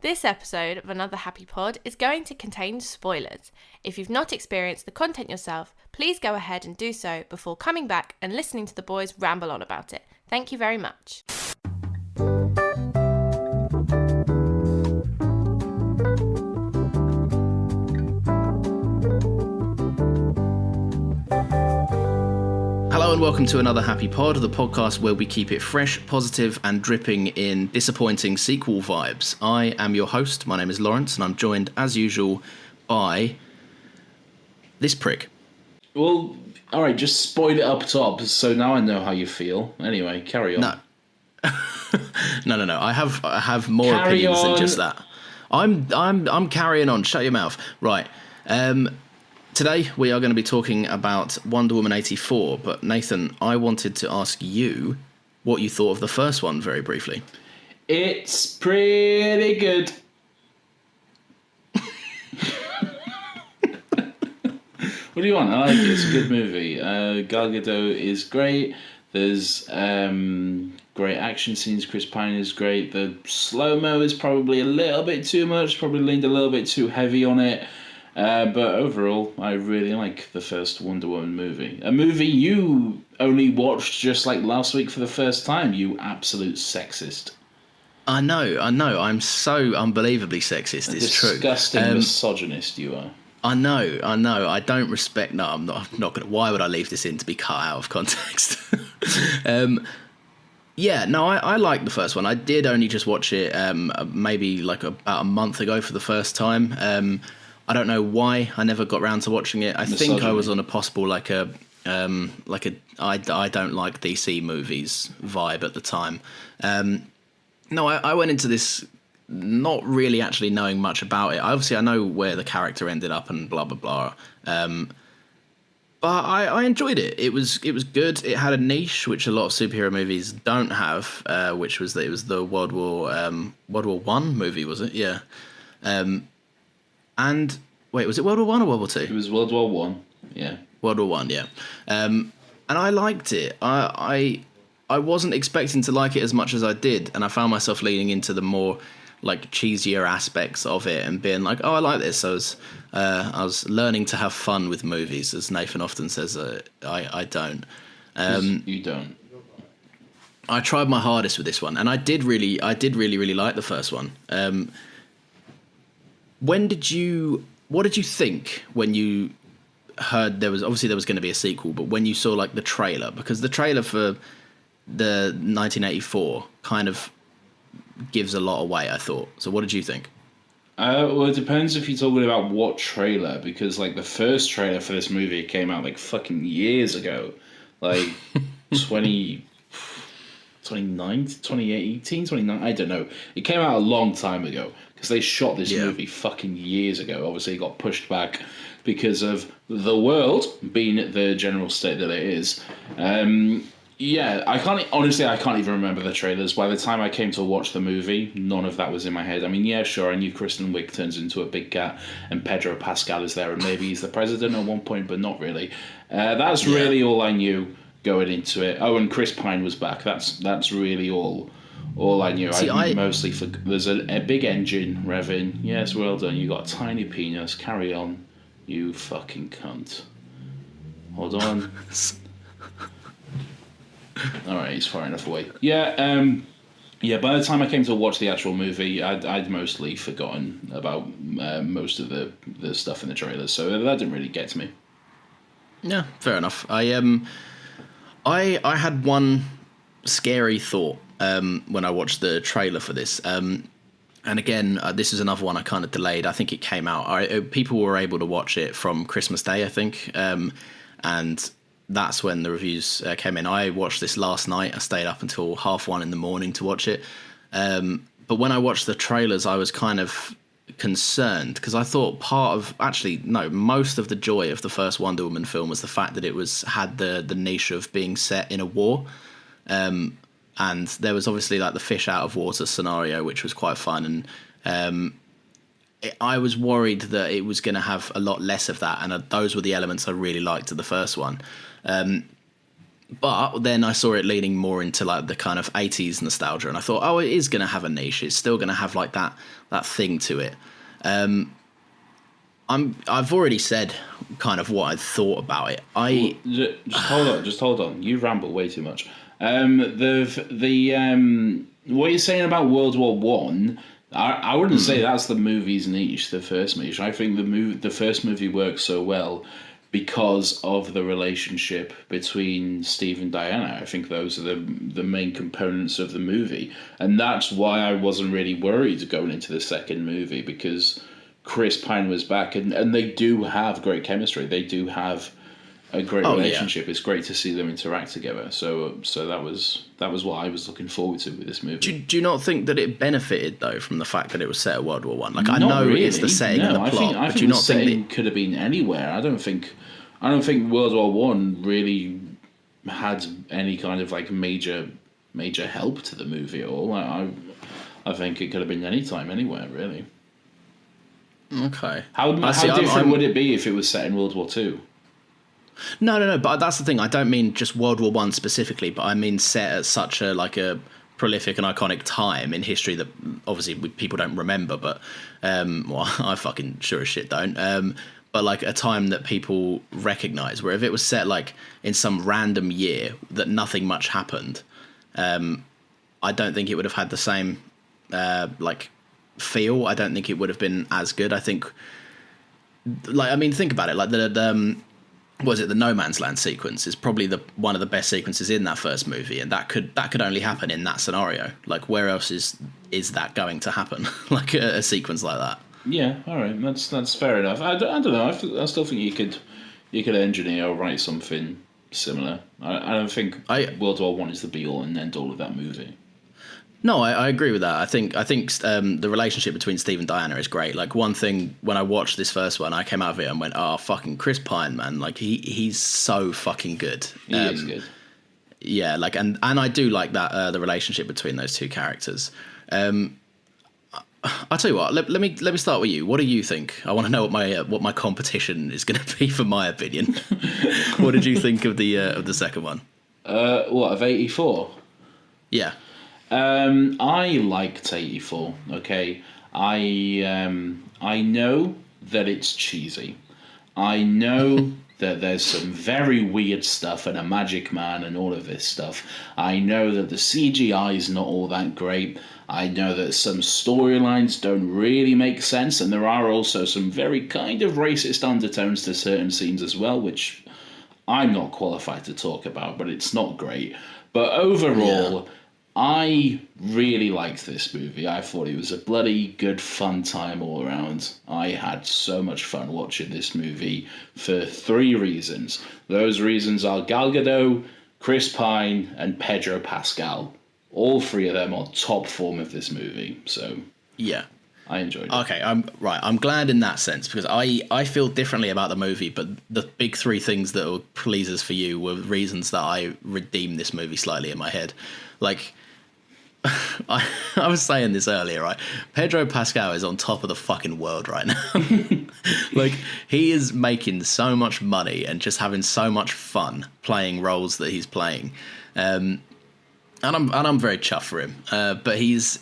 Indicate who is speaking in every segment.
Speaker 1: This episode of Another Happy Pod is going to contain spoilers. If you've not experienced the content yourself, please go ahead and do so before coming back and listening to the boys ramble on about it. Thank you very much.
Speaker 2: Hello and welcome to Another Happy Pod, the podcast where we keep it fresh, positive and dripping in disappointing sequel vibes. I am your host, my name is Lawrence, and I'm joined as usual by this prick.
Speaker 3: Well, alright, just spoil it up top, so now I know how you feel. Anyway, carry on.
Speaker 2: No. No. I have more
Speaker 3: Carry
Speaker 2: opinions
Speaker 3: on.
Speaker 2: than just that. I'm carrying on. Shut your mouth. Right. Today we are going to be talking about Wonder Woman 84, but Nathan, I wanted to ask you what you thought of the first one very briefly.
Speaker 3: It's pretty good. What do you want? I like it. It's a good movie. Gal Gadot is great. There's great action scenes. Chris Pine is great. The slow-mo is probably a little bit too much. Probably leaned a little bit too heavy on it. But overall, I really like the first Wonder Woman movie. A movie you only watched just like last week for the first time, you absolute sexist.
Speaker 2: I know. I'm so unbelievably sexist. It's true.
Speaker 3: Disgusting misogynist you are.
Speaker 2: I know. I don't respect. No, I'm not going to. Why would I leave this in to be cut out of context? Yeah, no, I like the first one. I did only just watch it maybe like about a month ago for the first time. I don't know why I never got round to watching it. I think I was on a possible I don't like DC movies vibe at the time. No, I went into this not really actually knowing much about it. Obviously, I know where the character ended up and blah blah blah. But I enjoyed it. It was good. It had a niche which a lot of superhero movies don't have, which was that it was the World War One movie, was it? Yeah. And wait, was it World War One or World War Two?
Speaker 3: It was World War One. Yeah.
Speaker 2: World War One, yeah. And I liked it. I wasn't expecting to like it as much as I did, and I found myself leaning into the more like cheesier aspects of it and being like, oh, I like this. I was learning to have fun with movies, as Nathan often says. I don't.
Speaker 3: You don't.
Speaker 2: I tried my hardest with this one, and I did really like the first one. What did you think when you heard there was going to be a sequel, but when you saw like the trailer, because the trailer for the 1984 kind of gives a lot away, I thought. So what did you think?
Speaker 3: Well, it depends if you're talking about what trailer, because like the first trailer for this movie came out like fucking years ago, like 2018, 29, I don't know. It came out a long time ago because they shot this movie fucking years ago. Obviously, it got pushed back because of the world being the general state that it is. Yeah, I can't even remember the trailers. By the time I came to watch the movie, none of that was in my head. I mean, yeah, sure, I knew Kristen Wiig turns into a big cat and Pedro Pascal is there and maybe he's the president at one point, but not really. That's really all I knew going into it. Oh, and Chris Pine was back. That's really all I knew. Mostly for there's a big engine revving. Yes, well done. You got a tiny penis. Carry on, you fucking cunt. Hold on. All right, he's far enough away. Yeah. By the time I came to watch the actual movie, I'd mostly forgotten about most of the stuff in the trailers, so that didn't really get to me.
Speaker 2: Yeah, fair enough. I had one scary thought when I watched the trailer for this. And again, this is another one I kind of delayed. I think it came out. People were able to watch it from Christmas Day, I think. And that's when the reviews came in. I watched this last night. I stayed up until 1:30 in the morning to watch it. But when I watched the trailers, I was kind of concerned because I thought most of the joy of the first Wonder Woman film was the fact that it had the niche of being set in a war. And there was obviously like the fish out of water scenario, which was quite fun. And I was worried that it was going to have a lot less of that. And those were the elements I really liked of the first one. But then I saw it leaning more into like the kind of 80s nostalgia, and I thought, oh, it is going to have a niche. It's still going to have like that thing to it. I've already said kind of what I thought about it.
Speaker 3: Just hold on. You ramble way too much. What you're saying about World War One, I wouldn't say that's the movie's niche. The first niche, I think the first movie works so well because of the relationship between Steve and Diana. I think those are the main components of the movie, and that's why I wasn't really worried going into the second movie, because Chris Pine was back, and they do have great chemistry. They do have a great relationship. Yeah. It's great to see them interact together. So that was what I was looking forward to with this movie.
Speaker 2: Do you not think that it benefited though from the fact that it was set at World War One? Like, I know really. It's the setting and the plot,
Speaker 3: I think do you not think it could have been anywhere? I don't think World War One really had any kind of like major help to the movie at all. I think it could have been any time, anywhere, really.
Speaker 2: Okay.
Speaker 3: How different would it be if it was set in World War Two?
Speaker 2: No. But that's the thing. I don't mean just World War One specifically, but I mean set at such a prolific and iconic time in history that obviously people don't remember. But well, I fucking sure as shit don't. But like a time that people recognise. Where if it was set like in some random year that nothing much happened, I don't think it would have had the same like feel. I don't think it would have been as good. I think, like, I mean, think about it. Like the No Man's Land sequence is probably one of the best sequences in that first movie, and that could only happen in that scenario. Like, where else is that going to happen? Like a sequence like that.
Speaker 3: Yeah, all right, that's fair enough. I don't know. I still think you could engineer or write something similar. I don't think World War One is the be all and end all of that movie.
Speaker 2: No, I agree with that. I think the relationship between Steve and Diana is great. Like, one thing, when I watched this first one, I came out of it and went, "Oh, fucking Chris Pine, man! Like, he's so fucking good."
Speaker 3: He is good.
Speaker 2: Yeah, like, and I do like that the relationship between those two characters. I'll tell you what. Let me start with you. What do you think? I want to know what my competition is going to be for my opinion. What did you think of the second one?
Speaker 3: What, of 84?
Speaker 2: Yeah.
Speaker 3: I liked 84. Okay, I know that it's cheesy. I know that there's some very weird stuff and a magic man and all of this stuff. I know that the CGI is not all that great. I know that some storylines don't really make sense, and there are also some very kind of racist undertones to certain scenes as well, which I'm not qualified to talk about, but it's not great. But overall, I really liked this movie. I thought it was a bloody good fun time all around. I had so much fun watching this movie for 3 reasons. Those reasons are Gal Gadot, Chris Pine, and Pedro Pascal. All 3 of them are top form of this movie. So
Speaker 2: yeah,
Speaker 3: I enjoyed it.
Speaker 2: Okay, I'm glad in that sense, because I feel differently about the movie, but the big 3 things that were pleasers for you were reasons that I redeemed this movie slightly in my head. Like, I was saying this earlier, right? Pedro Pascal is on top of the fucking world right now. Like, he is making so much money and just having so much fun playing roles that he's playing. And I'm very chuffed for him. But he's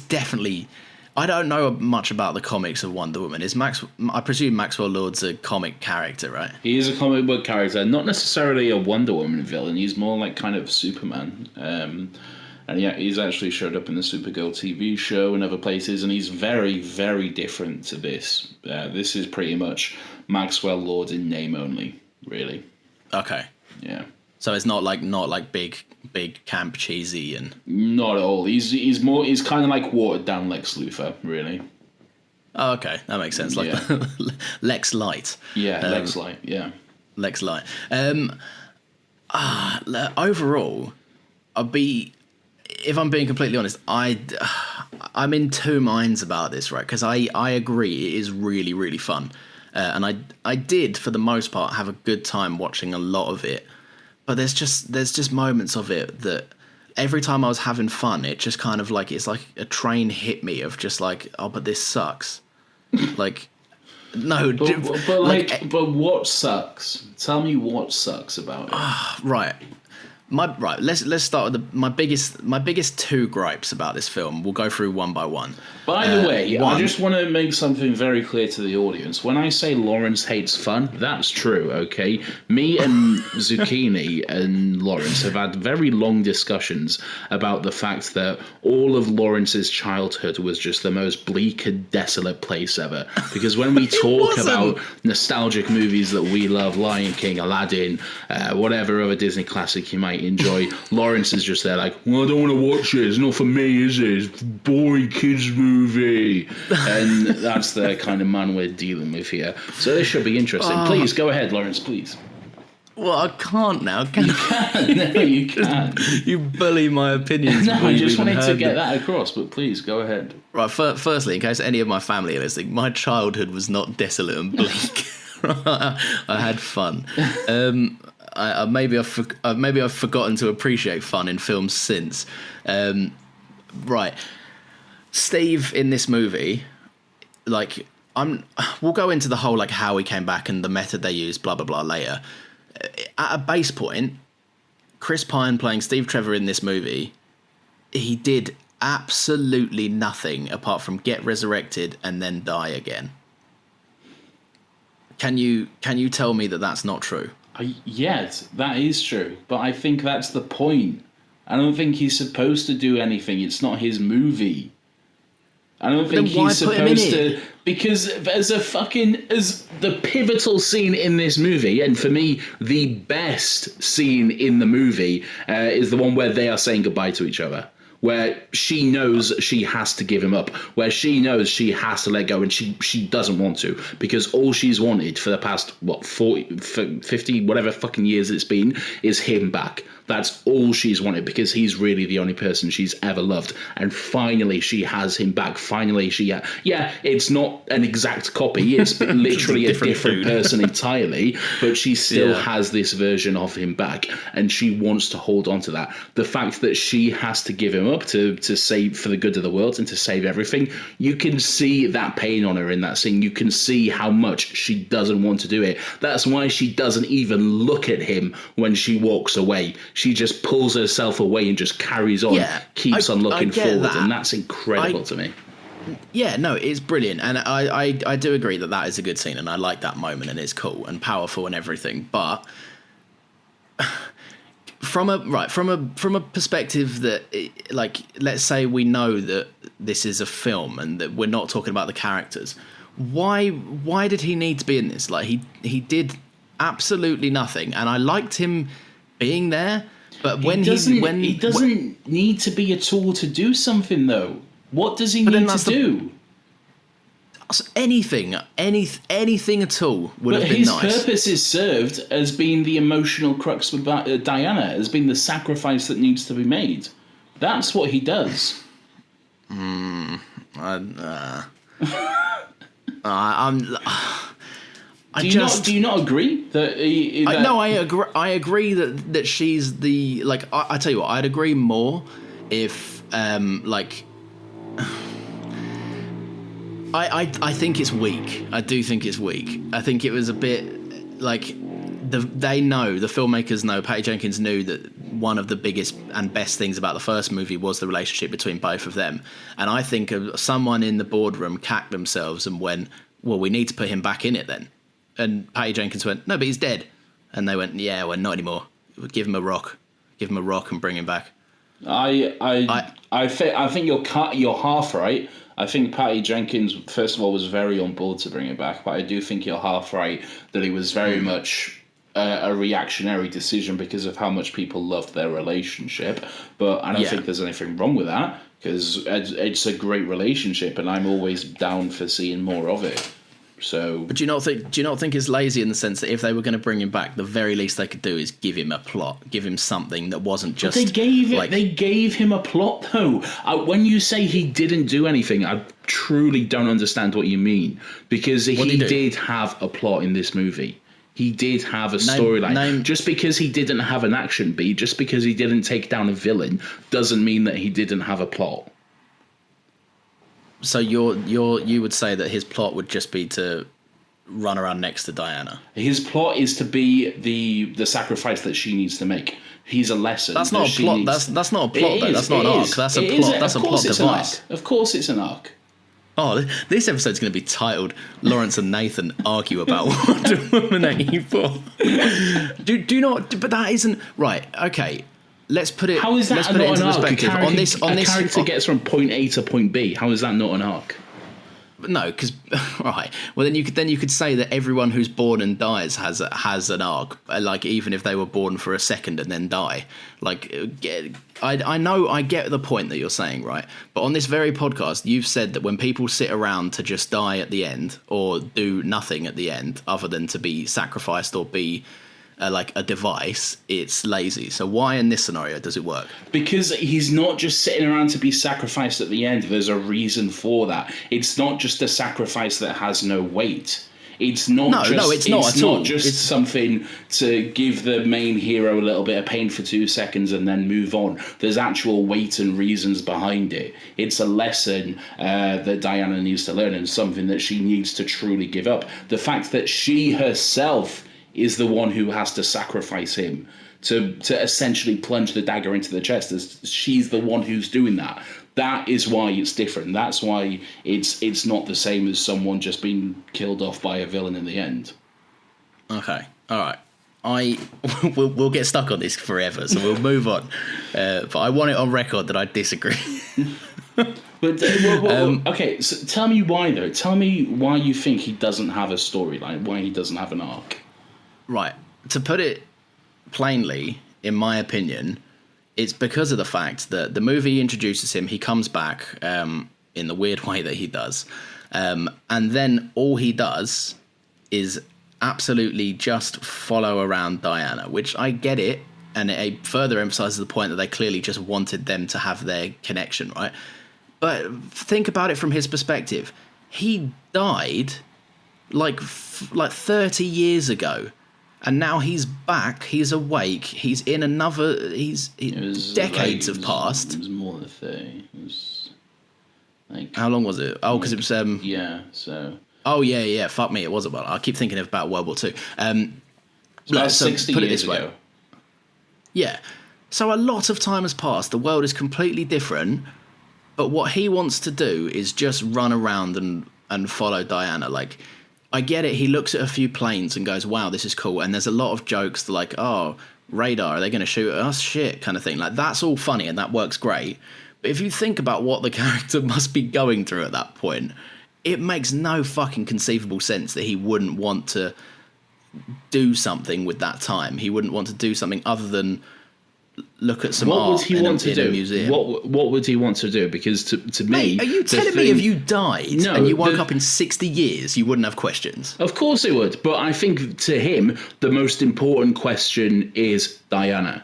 Speaker 2: definitely. I don't know much about the comics of Wonder Woman. I presume Maxwell Lord's a comic character, right?
Speaker 3: He is a comic book character, not necessarily a Wonder Woman villain. He's more like kind of Superman. And yeah, he's actually showed up in the Supergirl TV show and other places, and he's very, very different to this. This is pretty much Maxwell Lord in name only, really.
Speaker 2: Okay.
Speaker 3: Yeah.
Speaker 2: So it's not like big camp cheesy and
Speaker 3: not at all. He's kind of like watered down Lex Luthor, really.
Speaker 2: Oh, okay, that makes sense. Like Lex Light.
Speaker 3: Yeah, Lex Light. Yeah.
Speaker 2: Lex Light. Overall, if I'm being completely honest, I'm in 2 minds about this, right? Because I agree it is really, really fun. And I did, for the most part, have a good time watching a lot of it. But there's just moments of it that every time I was having fun, it just kind of like, it's like a train hit me of just like, oh, but this sucks. Like, No,
Speaker 3: but what sucks? Tell me what sucks about it.
Speaker 2: right. Let's start with my biggest two gripes about this film. We'll go through one by one.
Speaker 3: By the way, I just want to make something very clear to the audience. When I say Lawrence hates fun, that's true, okay? Me and Zucchini and Lawrence have had very long discussions about the fact that all of Lawrence's childhood was just the most bleak and desolate place ever. Because when we talk about nostalgic movies that we love, Lion King, Aladdin, whatever other Disney classic you might enjoy, Lawrence is just there like, well, I don't want to watch it. It's not for me, is it? It's a boring kids movie. And that's the kind of man we're dealing with here. So this should be interesting. Please, go ahead, Lawrence, please.
Speaker 2: Well, I can't now, can
Speaker 3: you? Can. No, you can.
Speaker 2: You bully my opinions.
Speaker 3: No, I just wanted to get that across, but please, go ahead.
Speaker 2: Right, firstly, in case any of my family are listening, my childhood was not desolate and bleak. I had fun. Maybe I've forgotten to appreciate fun in films since. Right, Steve in this movie, like we'll go into the whole like how he came back and the method they used, blah blah blah later. At a base point, Chris Pine playing Steve Trevor in this movie, he did absolutely nothing apart from get resurrected and then die again. Can you tell me that that's not true?
Speaker 3: Yes, that is true. But I think that's the point. I don't think he's supposed to do anything. It's not his movie. I don't think he's supposed to, because as the pivotal scene in this movie, and for me, the best scene in the movie is the one where they are saying goodbye to each other, where she knows she has to give him up, where she knows she has to let go, and she doesn't want to, because all she's wanted for the past, 40, 50, whatever fucking years it's been, is him back. That's all she's wanted, because he's really the only person she's ever loved. And finally she has him back. Finally it's not an exact copy. It's literally a different person entirely, but she still has this version of him back, and she wants to hold on to that. The fact that she has to give him up to save, for the good of the world and to save everything, you can see that pain on her in that scene. You can see how much she doesn't want to do it. That's why she doesn't even look at him when she walks away. She just pulls herself away and just carries on, keeps on looking forward, and that's incredible to me.
Speaker 2: Yeah, no, it's brilliant, and I do agree that is a good scene, and I like that moment, and it's cool and powerful and everything. But from a perspective that, like, let's say we know that this is a film and that we're not talking about the characters, why did he need to be in this? Like, he did absolutely nothing, and I liked him being there. But when he doesn't
Speaker 3: need to be a tool to do something, though. What does he need to do?
Speaker 2: Anything at all would have been nice.
Speaker 3: His purpose is served as being the emotional crux with Diana, as being the sacrifice that needs to be made. That's what he does. Do you not agree that?
Speaker 2: I agree that she's the, like. I tell you what, I'd agree more if I think it's weak. I do think it's weak. I think it was a bit like the filmmakers know, Patty Jenkins knew that one of the biggest and best things about the first movie was the relationship between both of them. And I think someone in the boardroom cacked themselves and went, well, we need to put him back in it then. And Patty Jenkins went, no, but he's dead. And they went, yeah, well, not anymore. Give him a rock and bring him back.
Speaker 3: I think you're half right. I think Patty Jenkins, first of all, was very on board to bring it back, but I do think you're half right that it was very much a reactionary decision because of how much people loved their relationship. But I don't think there's anything wrong with that, because it's a great relationship, and I'm always down for seeing more of it. So,
Speaker 2: but do you not think it's lazy in the sense that if they were going to bring him back, the very least they could do is give him a plot, give him something that wasn't just.
Speaker 3: But they gave him a plot though. When you say he didn't do anything, I truly don't understand what you mean, because he did have a plot in this movie. He did have a storyline. Just because he didn't have an action beat, just because he didn't take down a villain, doesn't mean that he didn't have a plot.
Speaker 2: So you would say that his plot would just be to run around next to Diana.
Speaker 3: His plot is to be the sacrifice that she needs to make. He's a lesson.
Speaker 2: That's not a plot. That's not a plot though. That's not an arc. That's a plot. That's a plot device.
Speaker 3: Of course, it's an arc.
Speaker 2: Oh, this episode's going to be titled "Lawrence and Nathan Argue About Wonder Woman 84." do not. But that isn't right. Okay, let's put it.
Speaker 3: How is that
Speaker 2: let's
Speaker 3: not
Speaker 2: put it into
Speaker 3: an arc?
Speaker 2: perspective.
Speaker 3: A character gets from point A to point B. How is that not an arc?
Speaker 2: No, because right. Well, then you could say that everyone who's born and dies has an arc. Like even if they were born for a second and then die. Like I know I get the point that you're saying, right? But on this very podcast, you've said that when people sit around to just die at the end or do nothing at the end, other than to be sacrificed or be like a device, it's lazy. So why in this scenario does it work?
Speaker 3: Because he's not just sitting around to be sacrificed at the end. There's a reason for that. It's not just a sacrifice that has no weight. It's not just something to give the main hero a little bit of pain for 2 seconds and then move on. There's actual weight and reasons behind it. It's a lesson that Diana needs to learn and something that she needs to truly give up. The fact that she herself is the one who has to sacrifice him to essentially plunge the dagger into the chest. She's the one who's doing that. That is why it's different. That's why it's not the same as someone just being killed off by a villain in the end.
Speaker 2: Okay, all right. We'll get stuck on this forever, so we'll move on. But I want it on record that I disagree.
Speaker 3: But okay, so tell me why though. Tell me why you think he doesn't have a storyline. Why he doesn't have an arc.
Speaker 2: Right. To put it plainly, in my opinion, it's because of the fact that the movie introduces him, he comes back in the weird way that he does, and then all he does is absolutely just follow around Diana, which I get it, and it further emphasizes the point that they clearly just wanted them to have their connection, right? But think about it from his perspective. He died like 30 years ago. And now he's back, he's awake, he's in another... decades have passed.
Speaker 3: It was more than 30. It was like...
Speaker 2: How long was it? Oh, because it was...
Speaker 3: yeah, so...
Speaker 2: Oh, yeah, fuck me, it was about... I keep thinking about World War II.
Speaker 3: About 60 years ago.
Speaker 2: Yeah. So a lot of time has passed, the world is completely different, but what he wants to do is just run around and follow Diana, like... I get it. He looks at a few planes and goes, wow, this is cool. And there's a lot of jokes like, oh, radar, are they going to shoot at us? Shit, kind of thing. Like, that's all funny and that works great. But if you think about what the character must be going through at that point, it makes no fucking conceivable sense that he wouldn't want to do something with that time. He wouldn't want to do something other than look at some art in a museum.
Speaker 3: What would he want to do? Because to me...
Speaker 2: Mate, are you telling me if you died and you woke up in 60 years, you wouldn't have questions?
Speaker 3: Of course it would. But I think to him, the most important question is Diana.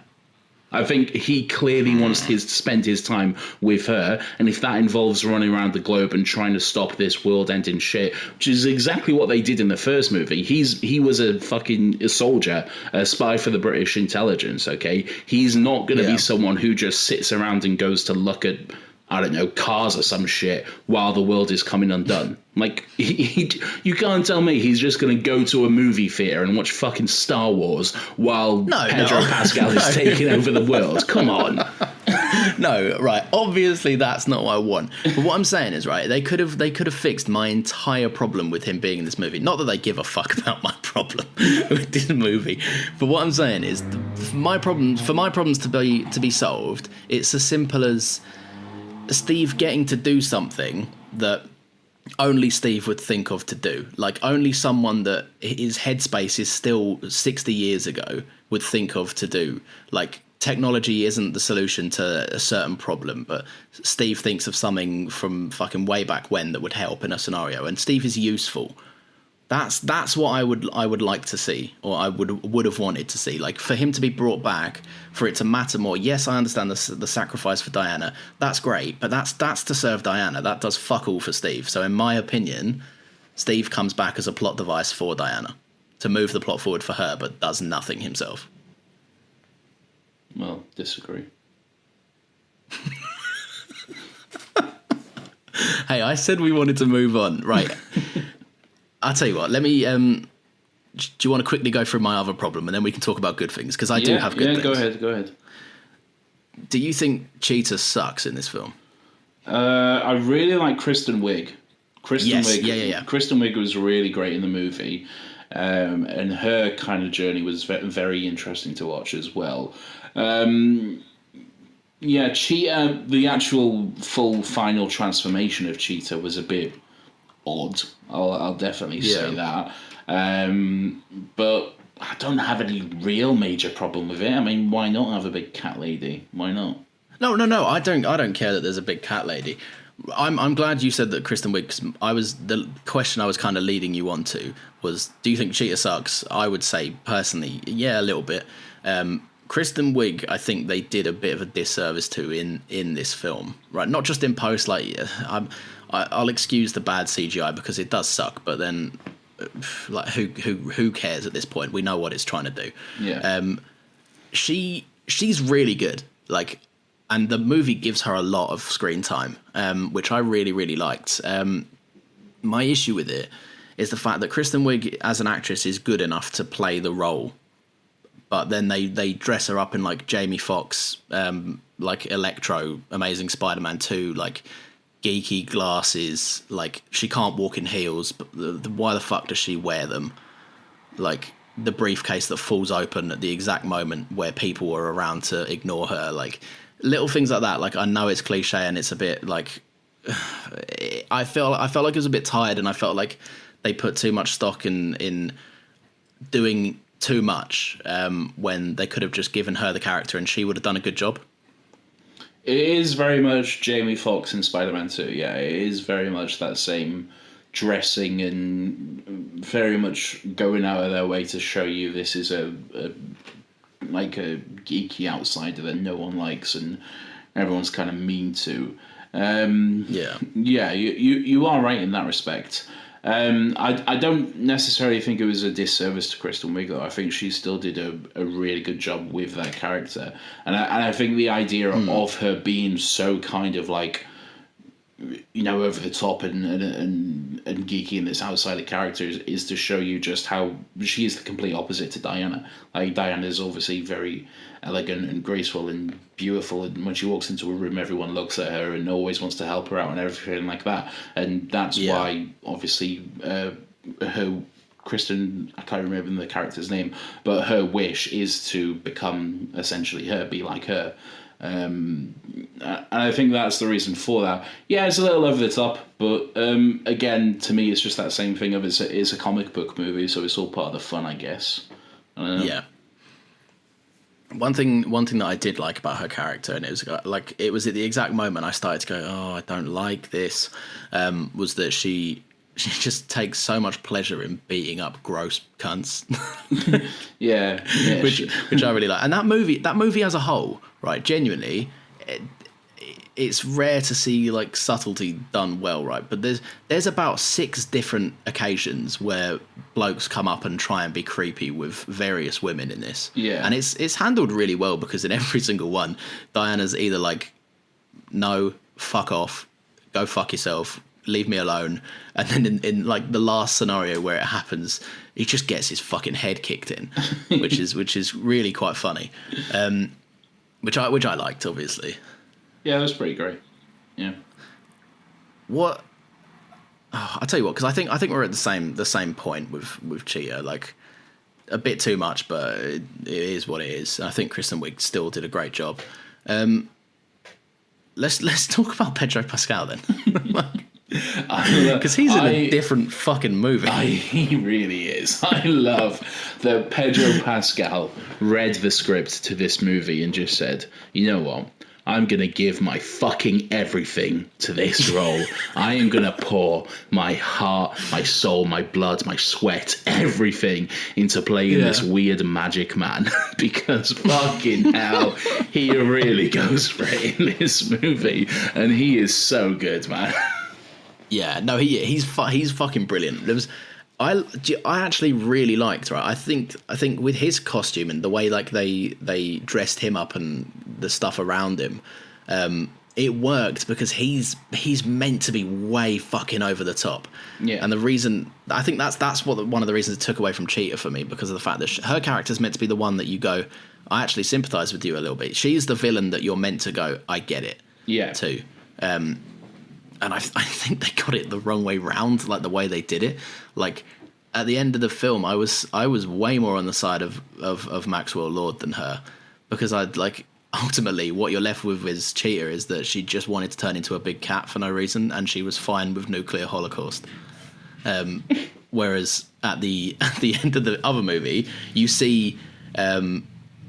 Speaker 3: I think he clearly wants to spend his time with her, and if that involves running around the globe and trying to stop this world-ending shit, which is exactly what they did in the first movie. He was a soldier, a spy for the British intelligence, okay? He's not going to be someone who just sits around and goes to look at, I don't know, cars or some shit while the world is coming undone. Like, you can't tell me he's just going to go to a movie theater and watch fucking Star Wars while Pedro Pascal is taking over the world. Come on.
Speaker 2: No, right. Obviously, that's not what I want. But what I'm saying is, right, they could have fixed my entire problem with him being in this movie. Not that they give a fuck about my problem with this movie. But what I'm saying is, for my problems to be solved, it's as simple as Steve getting to do something that only Steve would think of to do. Like, only someone that his headspace is still 60 years ago would think of to do. Like, technology isn't the solution to a certain problem, but Steve thinks of something from fucking way back when that would help in a scenario, and Steve is useful. That's what I would like to see, or I would have wanted to see. Like, for him to be brought back, for it to matter more. Yes, I understand the sacrifice for Diana. That's great, but that's to serve Diana. That does fuck all for Steve. So in my opinion, Steve comes back as a plot device for Diana to move the plot forward for her, but does nothing himself.
Speaker 3: Well, disagree.
Speaker 2: Hey, I said we wanted to move on, right? I'll tell you what. Let me. Do you want to quickly go through my other problem, and then we can talk about good things? Because I do have good things.
Speaker 3: Go ahead.
Speaker 2: Do you think Cheetah sucks in this film?
Speaker 3: I really like Kristen Wiig. Kristen Wiig. Kristen Wiig was really great in the movie, and her kind of journey was very interesting to watch as well. Cheetah. The actual full final transformation of Cheetah was a bit odd. I'll definitely say that. But I don't have any real major problem with it. I mean, why not have a big cat lady? Why not?
Speaker 2: No. I don't care that there's a big cat lady. I'm glad you said that Kristen Wiig. The question I was kind of leading you on to was, do you think Cheetah sucks? I would say personally, yeah, a little bit. Kristen Wiig, I think they did a bit of a disservice to in this film, right? Not just in post. Like, I'll excuse the bad CGI because it does suck, but then. Like who cares at this point? We know what it's trying to do.
Speaker 3: Yeah.
Speaker 2: She's really good. Like, and the movie gives her a lot of screen time, which I really, really liked. My issue with it is the fact that Kristen Wiig as an actress is good enough to play the role, but then they dress her up in like Jamie Foxx, like Electro, Amazing Spider-Man 2, like geeky glasses. Like, she can't walk in heels, but why the fuck does she wear them? Like, the briefcase that falls open at the exact moment where people are around to ignore her. Like, little things like that. Like, I know it's cliche and it's a bit like I felt like it was a bit tired, and I felt like they put too much stock in doing too much when they could have just given her the character and she would have done a good job.
Speaker 3: It is very much Jamie Foxx in Spider-Man 2. Yeah, it is very much that same dressing and very much going out of their way to show you this is a geeky outsider that no one likes and everyone's kind of mean to. You are right in that respect. I don't necessarily think it was a disservice to Kristen Wiig, though. I think she still did a really good job with that character. And I think the idea of her being so kind of like, you know, over the top and geeky in this outsider character is to show you just how she is the complete opposite to Diana. Like, Diana is obviously very elegant and graceful and beautiful, and when she walks into a room, everyone looks at her and always wants to help her out and everything like that. And that's why, obviously, her Kristen, I can't remember the character's name, but her wish is to become essentially her, be like her. And I think that's the reason for that. Yeah, it's a little over the top, but again, to me, it's just that same thing of it's a comic book movie, so it's all part of the fun, I guess.
Speaker 2: Yeah. One thing that I did like about her character, and it was like it was at the exact moment I started to go, oh, I don't like this, was that she just takes so much pleasure in beating up gross cunts.
Speaker 3: yeah,
Speaker 2: which I really like. And that movie as a whole, right? Genuinely, it's rare to see like subtlety done well, right? But there's about 6 different occasions where blokes come up and try and be creepy with various women in this.
Speaker 3: Yeah,
Speaker 2: and it's handled really well, because in every single one, Diana's either like, no, fuck off, go fuck yourself, leave me alone. And then in like the last scenario where it happens, he just gets his fucking head kicked in, which is really quite funny. Which I liked, obviously.
Speaker 3: Yeah, that was pretty great. Yeah.
Speaker 2: What? Oh, I'll tell you what, because I think we're at the same point with Cheetah. Like, a bit too much, but it is what it is. I think Kristen Wiig still did a great job. Let's talk about Pedro Pascal then. Because he's in a different fucking movie.
Speaker 3: He really is. I love that Pedro Pascal read the script to this movie and just said, you know what? I'm going to give my fucking everything to this role. I am going to pour my heart, my soul, my blood, my sweat, everything into playing this weird magic man. Because fucking hell, he really goes for it in this movie. And he is so good, man.
Speaker 2: Yeah, no, he's fucking brilliant. I actually really liked, right? I think with his costume and the way like they dressed him up and the stuff around him, it worked because he's meant to be way fucking over the top.
Speaker 3: Yeah.
Speaker 2: And the reason, I think that's one of the reasons it took away from Cheetah for me, because of the fact that her character's meant to be the one that you go, I actually sympathise with you a little bit. She's the villain that you're meant to go, I get it.
Speaker 3: Yeah.
Speaker 2: Too. And I think they got it the wrong way round, like the way they did it. Like at the end of the film, I was way more on the side of Maxwell Lord than her, because I'd like, ultimately what you're left with Cheetah is that she just wanted to turn into a big cat for no reason, and she was fine with nuclear holocaust. Whereas at the end of the other movie, you see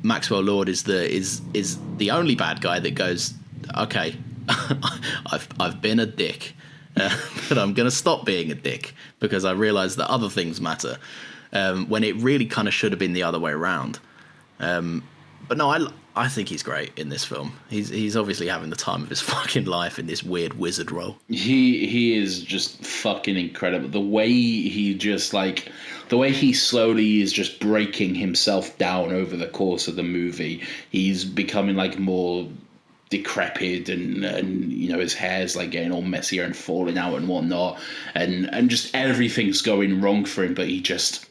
Speaker 2: Maxwell Lord is the only bad guy that goes, okay, I've been a dick, but I'm gonna stop being a dick because I realise that other things matter. When it really kind of should have been the other way around. But no, I think he's great in this film. He's obviously having the time of his fucking life in this weird wizard role.
Speaker 3: He is just fucking incredible. The way he slowly is just breaking himself down over the course of the movie. He's becoming like more decrepit and you know, his hair's like getting all messier and falling out and whatnot, and just everything's going wrong for him, but he just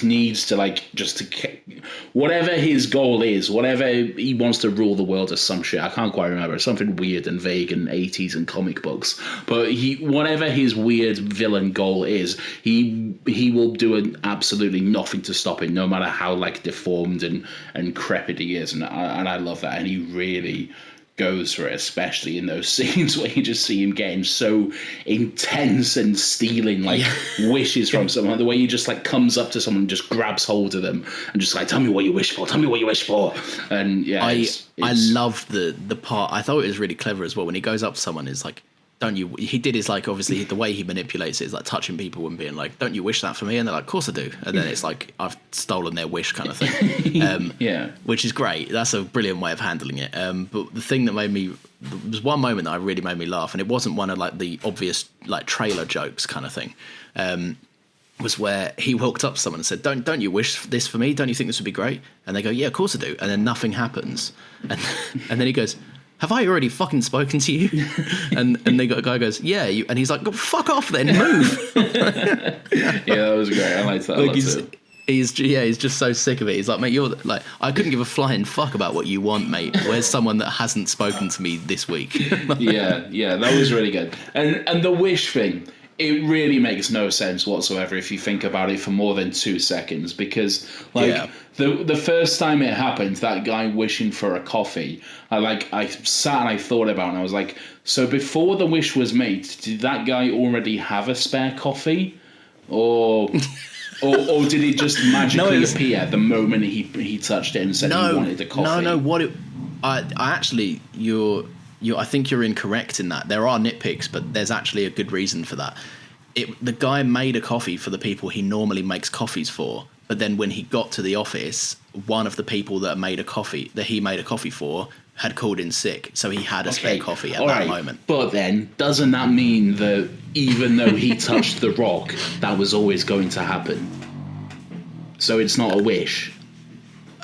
Speaker 3: needs to whatever his goal is, whatever he wants to rule the world or some shit. I can't quite remember. Something weird and vague in 80s and comic books. But whatever his weird villain goal is, he will do absolutely nothing to stop it, no matter how like deformed and crepit he is. And I love that. And he really goes for it, especially in those scenes where you just see him getting so intense and stealing like wishes from someone. The way he just like comes up to someone and just grabs hold of them and just like, tell me what you wish for, tell me what you wish for. And yeah,
Speaker 2: I love the part. I thought it was really clever as well when he goes up to someone. It's like, don't you? He did his like, obviously the way he manipulates it is like touching people and being like, don't you wish that for me? And they're like, of course I do. And then it's like, I've stolen their wish kind of thing.
Speaker 3: Yeah,
Speaker 2: which is great. That's a brilliant way of handling it. But the thing that there was one moment that really made me laugh, and it wasn't one of like the obvious like trailer jokes kind of thing. Was where he walked up to someone and said, don't you wish this for me? Don't you think this would be great? And they go, yeah, of course I do. And then nothing happens. And then he goes, have I already fucking spoken to you? And the guy goes, yeah. And he's like, fuck off then, move.
Speaker 3: Yeah, that was great. I liked that.
Speaker 2: Like he's just so sick of it. He's like, mate, you're like, I couldn't give a flying fuck about what you want, mate. Where's someone that hasn't spoken to me this week?
Speaker 3: yeah, that was really good. And the wish thing, it really makes no sense whatsoever if you think about it for more than 2 seconds, because like the first time it happened, that guy wishing for a coffee, I sat and I thought about it, and I was like, so before the wish was made, did that guy already have a spare coffee, or did it just magically appear the moment he touched it and said he wanted a coffee?
Speaker 2: No. I actually, I think you're incorrect in that. There are nitpicks, but there's actually a good reason for that. The guy made a coffee for the people he normally makes coffees for, but then when he got to the office, one of the people that he made a coffee for had called in sick, so he had a spare coffee at that moment.
Speaker 3: But then, doesn't that mean that even though he touched the rock, that was always going to happen? So it's not a wish.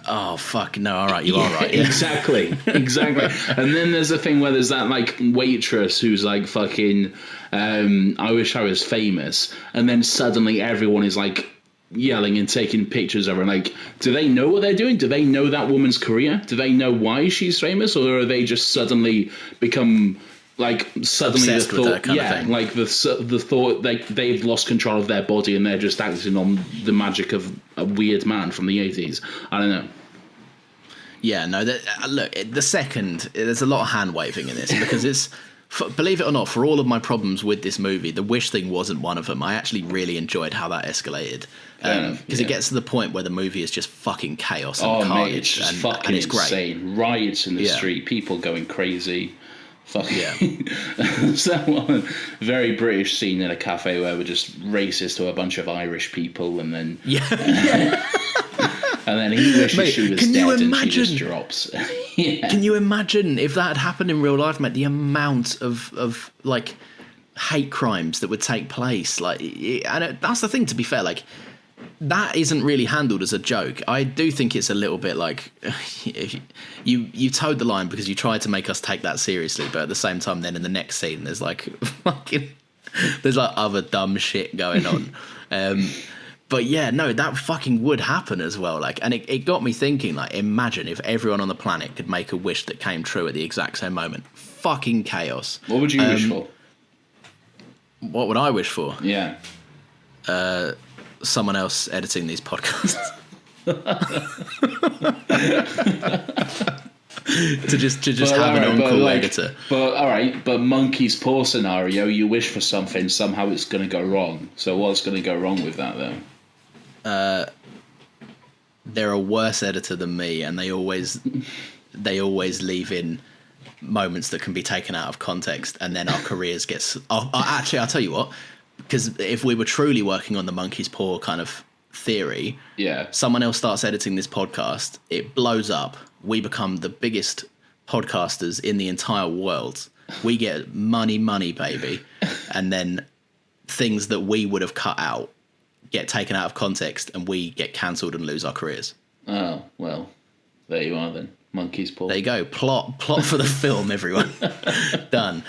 Speaker 2: Oh, fuck, no, all right, you are right.
Speaker 3: Yeah. Exactly. And then there's a thing where there's that, like, waitress who's like, fucking, I wish I was famous. And then suddenly everyone is, like, yelling and taking pictures of her. Like, do they know what they're doing? Do they know that woman's career? Do they know why she's famous? Or are they just suddenly become... like suddenly
Speaker 2: obsessed
Speaker 3: the thought,
Speaker 2: with her kind of thing.
Speaker 3: Like the thought they've lost control of their body and they're just acting on the magic of a weird man from the 80s. I don't know.
Speaker 2: Yeah, no. Look, there's a lot of hand waving in this because it's. Believe it or not, for all of my problems with this movie, the wish thing wasn't one of them. I actually really enjoyed how that escalated because it gets to the point where the movie is just fucking chaos and carnage,
Speaker 3: mate, it's just
Speaker 2: and
Speaker 3: fucking
Speaker 2: it's great.
Speaker 3: Insane. Riots in the street, people going crazy. Fucking
Speaker 2: yeah.
Speaker 3: There's that one very British scene in a cafe where we're just racist to a bunch of Irish people, and then and then he wishes she was dead, and she just drops.
Speaker 2: Can you imagine if that had happened in real life, mate? The amount of like hate crimes that would take place, like, and that's the thing. To be fair, like, that isn't really handled as a joke. I do think it's a little bit like you towed the line because you tried to make us take that seriously, but at the same time, then in the next scene, there's like there's like other dumb shit going on. But yeah, no, that fucking would happen as well. Like, and it got me thinking. Like, imagine if everyone on the planet could make a wish that came true at the exact same moment. Fucking chaos.
Speaker 3: What would you wish for?
Speaker 2: What would I wish for?
Speaker 3: Yeah.
Speaker 2: Someone else editing these podcasts. to just have an on-call editor.
Speaker 3: But all right, but monkey's paw scenario, you wish for something, somehow it's going to go wrong. So what's going to go wrong with that, though?
Speaker 2: They're a worse editor than me, and they always leave in moments that can be taken out of context, and then our careers get. Actually, I'll tell you what. Because if we were truly working on the monkey's paw kind of theory,
Speaker 3: yeah,
Speaker 2: someone else starts editing this podcast, it blows up. We become the biggest podcasters in the entire world. We get money, baby. And then things that we would have cut out get taken out of context and we get cancelled and lose our careers.
Speaker 3: Oh, well, there you are then. Monkey's paw.
Speaker 2: There you go. Plot for the film, everyone. Done.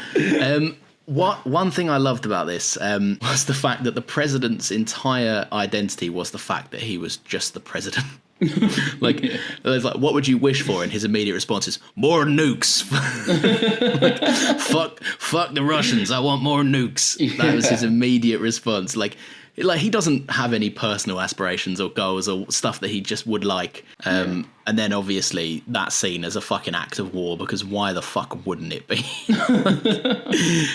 Speaker 2: One thing I loved about this was the fact that the president's entire identity was the fact that he was just the president. Like, yeah. It's like, what would you wish for? And his immediate response is more nukes. Like, fuck the Russians. I want more nukes. That was his immediate response. Like he doesn't have any personal aspirations or goals or stuff that he just would like. And then obviously that's seen as a fucking act of war, because why the fuck wouldn't it be?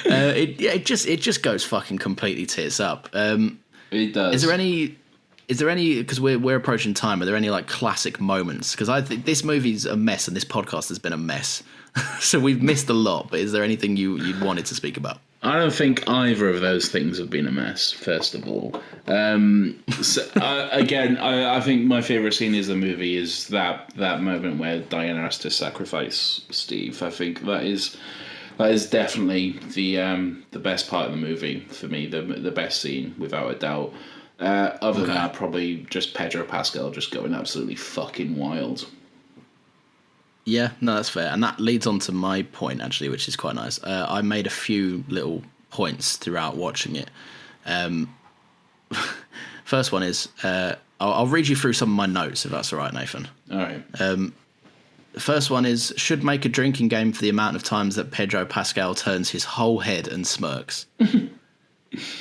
Speaker 2: It just goes fucking completely tits up.
Speaker 3: It does.
Speaker 2: Is there any, because we're approaching time, are there any like classic moments? Because I think this movie's a mess and this podcast has been a mess. So we've missed a lot, but is there anything you'd wanted to speak about?
Speaker 3: I don't think either of those things have been a mess, first of all. I think my favourite scene in the movie is that moment where Diana has to sacrifice Steve. I think that is definitely the best part of the movie for me, the best scene, without a doubt. Other than that, probably just Pedro Pascal just going absolutely fucking wild.
Speaker 2: Yeah, no, that's fair. And that leads on to my point, actually, which is quite nice. I made a few little points throughout watching it. First one is, I'll read you through some of my notes, if that's all right, Nathan. All right. The first one is, should make a drinking game for the amount of times that Pedro Pascal turns his whole head and smirks.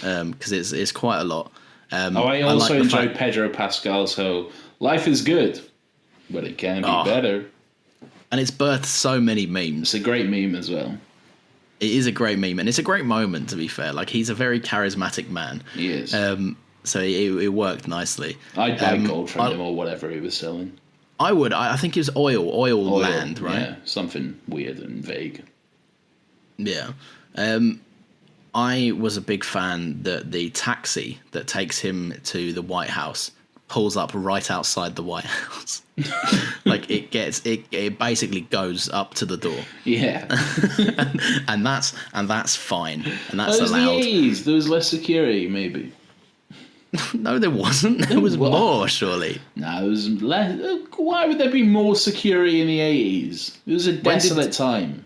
Speaker 2: Because it's quite a lot.
Speaker 3: I also enjoy Pedro Pascal, so life is good, but it can be better.
Speaker 2: And it's birthed so many memes.
Speaker 3: It's a great meme as well.
Speaker 2: It is a great meme, and it's a great moment, to be fair. Like, he's a very charismatic man.
Speaker 3: He is.
Speaker 2: So it worked nicely.
Speaker 3: I'd buy gold from him or whatever he was selling.
Speaker 2: I would. I think it was oil land, right?
Speaker 3: Yeah, something weird and vague.
Speaker 2: Yeah. I was a big fan that the taxi that takes him to the White House pulls up right outside the White House. Like, it basically goes up to the door.
Speaker 3: Yeah.
Speaker 2: and that's fine. And that's allowed.
Speaker 3: There was less security, maybe.
Speaker 2: No, there wasn't. There was more, surely.
Speaker 3: No, there was less. Why would there be more security in the 80s? It was a desolate time.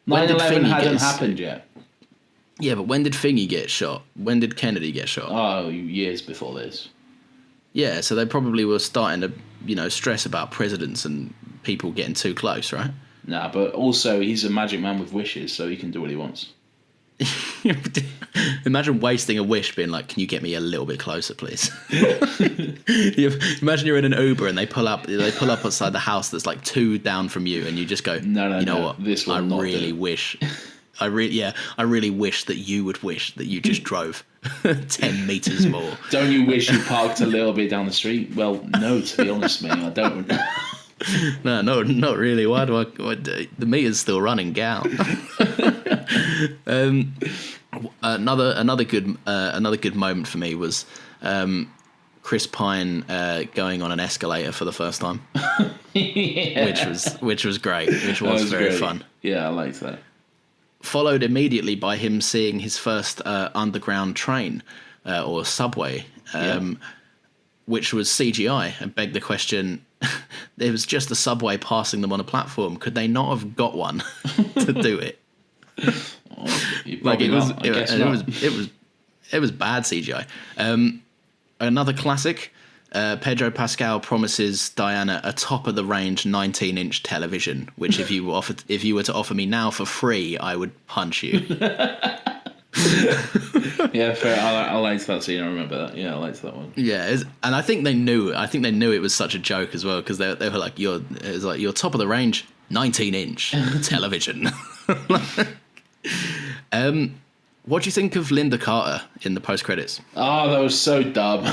Speaker 3: 9/11 hadn't happened yet.
Speaker 2: Yeah, but when did Thingy get shot? When did Kennedy get shot?
Speaker 3: Oh, years before this.
Speaker 2: Yeah, so they probably were starting to, stress about presidents and people getting too close, right?
Speaker 3: Nah, but also he's a magic man with wishes, so he can do what he wants.
Speaker 2: Imagine wasting a wish being like, can you get me a little bit closer, please? Imagine you're in an Uber and they pull up outside the house that's like 2 down from you, and you just go, no, what?
Speaker 3: This will not
Speaker 2: really
Speaker 3: do.
Speaker 2: Wish. I really wish that you would wish that you just drove 10 meters more.
Speaker 3: Don't you wish you parked a little bit down the street? Well, no, to be honest, mate, I don't.
Speaker 2: No, not really. Why do the meter's still running, gal? Another good moment for me was Chris Pine going on an escalator for the first time.
Speaker 3: Yeah.
Speaker 2: which was great, which was very great. Fun.
Speaker 3: Yeah, I liked that.
Speaker 2: Followed immediately by him seeing his first underground train or subway. which was CGI, and begged the question: it was just a subway passing them on a platform. Could they not have got one to do it? Like it was bad CGI. Another classic. Pedro Pascal promises Diana a top of the range 19-inch television, which if you were to offer me now for free, I would punch you.
Speaker 3: Yeah, fair. I liked that scene. I remember that. Yeah, I liked that one.
Speaker 2: Yeah, and I think they knew it was such a joke as well, because they were like, it was like your top of the range 19-inch television. What do you think of Linda Carter in the post credits?
Speaker 3: Oh, that was so dumb.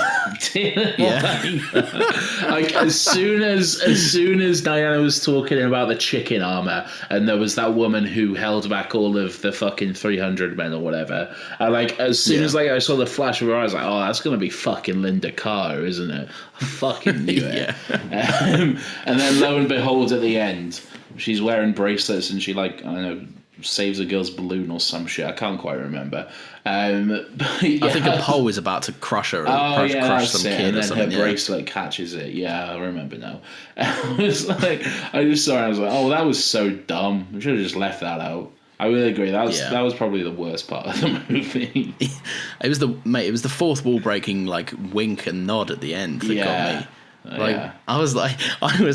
Speaker 3: Like as soon as Diana was talking about the chicken armor, and there was that woman who held back all of the fucking 300 men or whatever, and like as soon as I saw the flash of her eyes, like, oh, that's gonna be fucking Linda Carter, isn't it? I fucking knew it. And then lo and behold, at the end, she's wearing bracelets and she, like, I don't know, saves a girl's balloon or some shit. I can't quite remember. I
Speaker 2: think a pole is about to crush her, crush some kid,
Speaker 3: and then
Speaker 2: or something.
Speaker 3: Her bracelet catches it. Yeah, I remember now. I was like, I just saw it. I was like, oh, that was so dumb. We should have just left that out. I really agree. That was probably the worst part of the movie.
Speaker 2: It was the fourth wall breaking, like, wink and nod at the end that got me. I was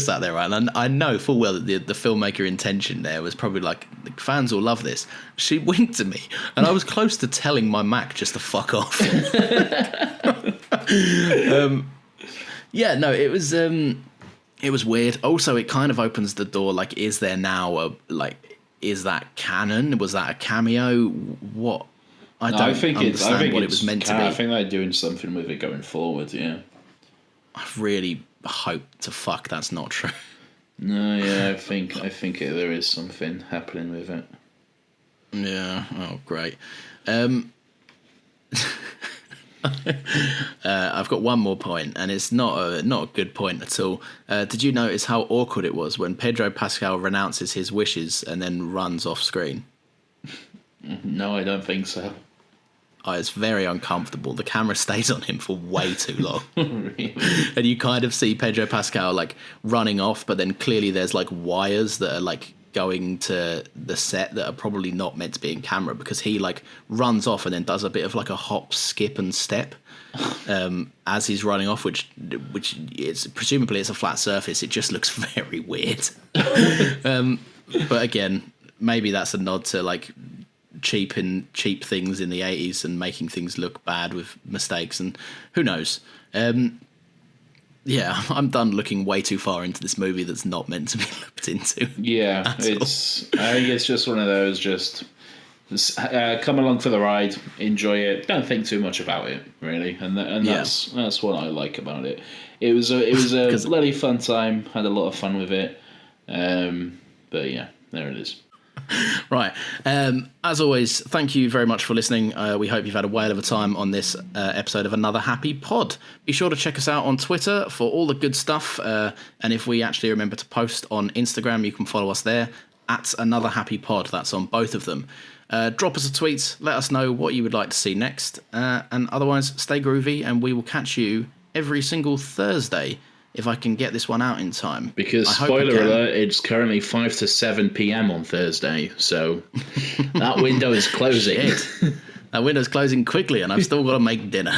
Speaker 2: sat there, right, and I know full well that the filmmaker intention there was probably like, the fans will love this. She winked at me, and I was close to telling my Mac just to fuck off. It was weird. Also, it kind of opens the door. Like, is there now is that canon? Was that a cameo? What? I think what it was meant to be.
Speaker 3: I think they're doing something with it going forward. Yeah.
Speaker 2: I really hope to fuck that's not true.
Speaker 3: No, yeah, I think there is something happening with it.
Speaker 2: Yeah. Oh, great. I've got one more point, and it's not a good point at all. Did you notice how awkward it was when Pedro Pascal renounces his wishes and then runs off screen?
Speaker 3: No, I don't think so.
Speaker 2: Oh, it's very uncomfortable. The camera stays on him for way too long.
Speaker 3: Really?
Speaker 2: And you kind of see Pedro Pascal, like, running off, but then clearly there's, like, wires that are, like, going to the set that are probably not meant to be in camera, because he, like, runs off and then does a bit of, like, a hop, skip and step as he's running off, which is presumably it's a flat surface. It just looks very weird. But again, maybe that's a nod to, like, cheap things in the 80s and making things look bad with mistakes, and who knows. I'm done looking way too far into this movie that's not meant to be looked into. I think it's just one of those, just come along for the ride, enjoy it, don't think too much about it, really, and that's what I like about it. It was a bloody fun time, had a lot of fun with it, but yeah, there it is. Right. As always, thank you very much for listening. We hope you've had a whale of a time on this episode of Another Happy Pod. Be sure to check us out on Twitter for all the good stuff. And if we actually remember to post on Instagram, you can follow us there at Another Happy Pod. That's on both of them. Drop us a tweet. Let us know what you would like to see next. And otherwise, stay groovy, and we will catch you every single Thursday, if I can get this one out in time.
Speaker 3: Because, spoiler alert, it's currently 5 to 7 p.m. on Thursday, so that window is closing.
Speaker 2: That window's closing quickly, and I've still got to make dinner.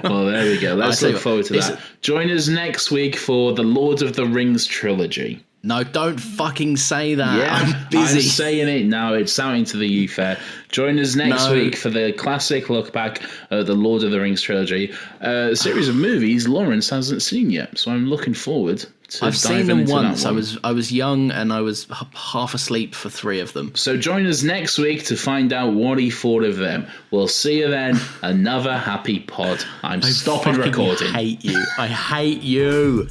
Speaker 3: Well, there we go. Let's look forward to that. Join us next week for the Lord of the Rings trilogy.
Speaker 2: No, don't fucking say that.
Speaker 3: Yeah,
Speaker 2: I'm busy.
Speaker 3: I'm saying it now. It's out into the ether. Join us next week for the classic look back at the Lord of the Rings trilogy, a series of movies Lawrence hasn't seen yet. So I'm looking forward to.
Speaker 2: I've seen them once. I was young and I was half asleep for 3 of them.
Speaker 3: So join us next week to find out what he thought of them. We'll see you then. Another happy pod. I'm stopping recording.
Speaker 2: I hate you. I hate you.